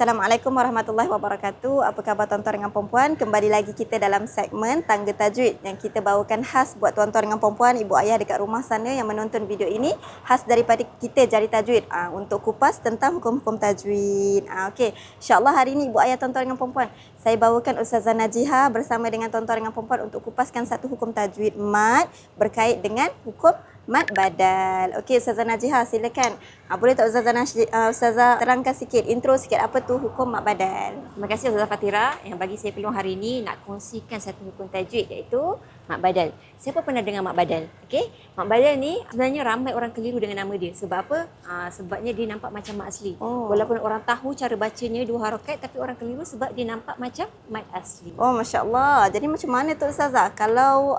Assalamualaikum warahmatullahi wabarakatuh. Apa khabar tuan-tuan dengan puan-puan? Kembali lagi kita dalam segmen Tangga Tajwid yang kita bawakan khas buat tuan-tuan dengan puan-puan, ibu ayah dekat rumah sana yang menonton video ini, khas daripada kita Jari Tajwid untuk kupas tentang hukum-hukum tajwid. Okey, insya-Allah hari ini ibu ayah tuan-tuan dengan puan-puan, saya bawakan Ustazah Najiha bersama dengan tuan-tuan dengan puan-puan untuk kupaskan satu hukum tajwid mad berkait dengan hukum mad badal. Okey, Ustazah Najiha silakan. Boleh tak Ustazah terangkan sikit, intro sikit apa tu hukum mad badal? Terima kasih Ustazah Fatira yang bagi saya peluang hari ini nak kongsikan satu hukum tajwid iaitu mad badal. Siapa pernah dengar mad badal? Okey, mad badal ni sebenarnya ramai orang keliru dengan nama dia. Sebab apa? Sebabnya dia nampak macam mad asli. Walaupun orang tahu cara bacanya dua harakat, tapi orang keliru sebab dia nampak macam mad asli. Oh, masya-Allah. Jadi macam mana tu Ustazah? Kalau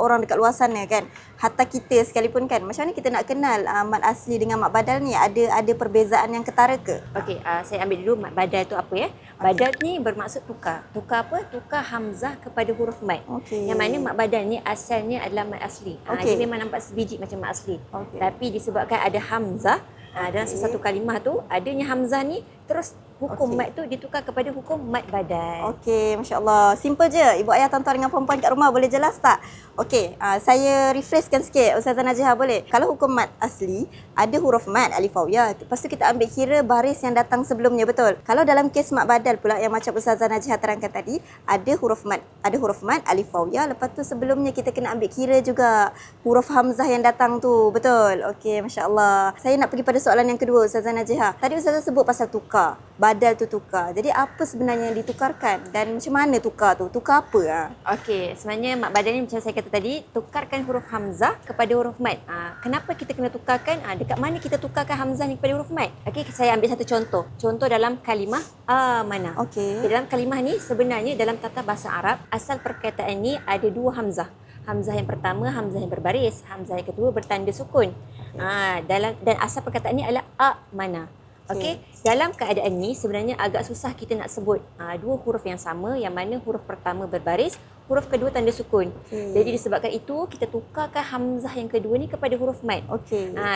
orang dekat luar sana kan, hatta kita sekalipun kan, macam mana kita nak kenal mad asli dengan mad badal ni? Ada perbezaan yang ketara ke? Okey, saya ambil dulu mad badal tu apa ya? Badal ni bermaksud tukar. Tukar apa? Tukar hamzah kepada huruf mad. Yang mana mad badal ni asalnya adalah mad asli. Dia memang nampak sebiji macam mad asli. Tapi disebabkan ada hamzah dalam sesuatu kalimah tu, adanya hamzah ni terus hukum mad tu ditukar kepada hukum mad badal. Okey, masya-Allah. Simple je. Ibu ayah tuan-tuan dengan puan-puan kat rumah boleh jelas tak? Okey, saya refreshkan sikit Ustazah Najiha boleh. Kalau hukum mad asli ada huruf mad alif waw ya. Lepas tu kita ambil kira baris yang datang sebelumnya, betul? Kalau dalam kes mad badal pula yang macam Ustazah Najiha terangkan tadi, ada huruf mad alif waw ya. Lepas tu sebelumnya kita kena ambil kira juga huruf hamzah yang datang tu, betul? Okey, masya-Allah. Saya nak pergi pada soalan yang kedua Ustazah Najiha. Tadi Ustazah sebut pasal tukar. Badal tu tukar. Jadi apa sebenarnya yang ditukarkan dan macam mana tukar tu? Tukar apa? Okey, sebenarnya mad badal ni macam saya kata tadi, tukarkan huruf hamzah kepada huruf mad. Kenapa kita kena tukarkan? Dekat mana kita tukarkan hamzah ni kepada huruf mad? Okey, saya ambil satu contoh. Contoh dalam kalimah amanah. Okey. Dalam kalimah ni sebenarnya dalam tata bahasa Arab, asal perkataan ni ada dua hamzah. Hamzah yang pertama, hamzah yang berbaris. Hamzah yang kedua bertanda sukun. Dan asal perkataan ni adalah amanah. Okey, dalam keadaan ni sebenarnya agak susah kita nak sebut dua huruf yang sama yang mana huruf pertama berbaris, huruf kedua tanda sukun. Jadi disebabkan itu kita tukarkan hamzah yang kedua ni kepada huruf mad.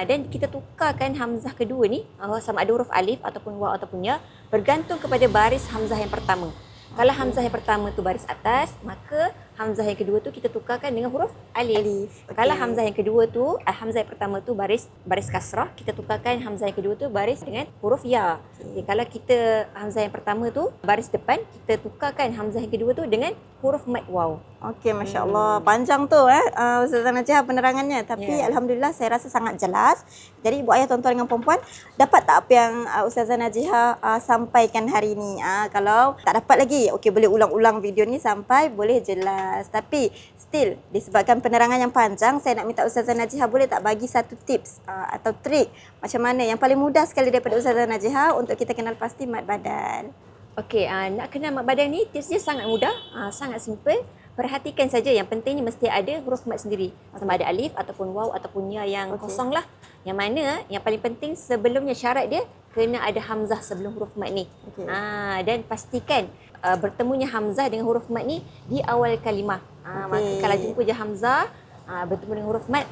Dan kita tukarkan hamzah kedua ni sama ada huruf alif ataupun waw ataupun ya, bergantung kepada baris hamzah yang pertama. Kalau hamzah yang pertama tu baris atas, maka hamzah yang kedua tu kita tukarkan dengan huruf alif. Kalau hamzah yang kedua tu, hamzah yang pertama tu baris kasrah, kita tukarkan hamzah yang kedua tu baris dengan huruf ya. Kalau kita hamzah yang pertama tu baris depan, kita tukarkan hamzah yang kedua tu dengan huruf mad waw. Okey, masya-Allah. Panjang tu Ustazah Najiha penerangannya, tapi alhamdulillah saya rasa sangat jelas. Jadi ibu ayah tuan-tuan dengan puan-puan, dapat tak apa yang Ustazah Najiha sampaikan hari ini? Kalau tak dapat lagi, okey boleh ulang-ulang video ni sampai boleh jelas. Tapi still disebabkan penerangan yang panjang, saya nak minta Ustazah Najiha boleh tak bagi satu tips atau trik macam mana yang paling mudah sekali daripada Ustazah Najiha untuk kita kenal pasti mad badal. Okey, nak kenal mad badal ni tipsnya sangat mudah, sangat simple. Perhatikan saja, yang penting ni mesti ada huruf mad sendiri. Sama ada alif ataupun waw ataupun ya yang kosong lah. Yang mana yang paling penting sebelumnya syarat dia kena ada hamzah sebelum huruf mad ni. Dan pastikan bertemunya hamzah dengan huruf mad ni di awal kalimah. Maka kalau jumpa je hamzah bertemu dengan huruf mad,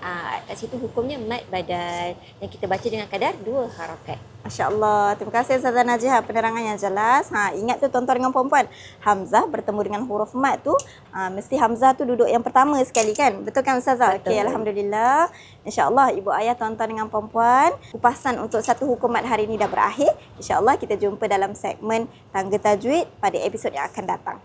kat situ hukumnya mad badal yang kita baca dengan kadar dua harakat. Masya-Allah. Terima kasih Ustazah Najiha penerangan yang jelas. Ingat tu tuan-tuan dengan puan-puan, hamzah bertemu dengan huruf mad tu mesti hamzah tu duduk yang pertama sekali kan? Betul kan Ustazah? Okey, alhamdulillah. Insya-Allah ibu ayah tuan-tuan dengan puan-puan, kupasan untuk satu hukum mad hari ini dah berakhir. Insya-Allah kita jumpa dalam segmen Tangga Tajwid pada episod yang akan datang.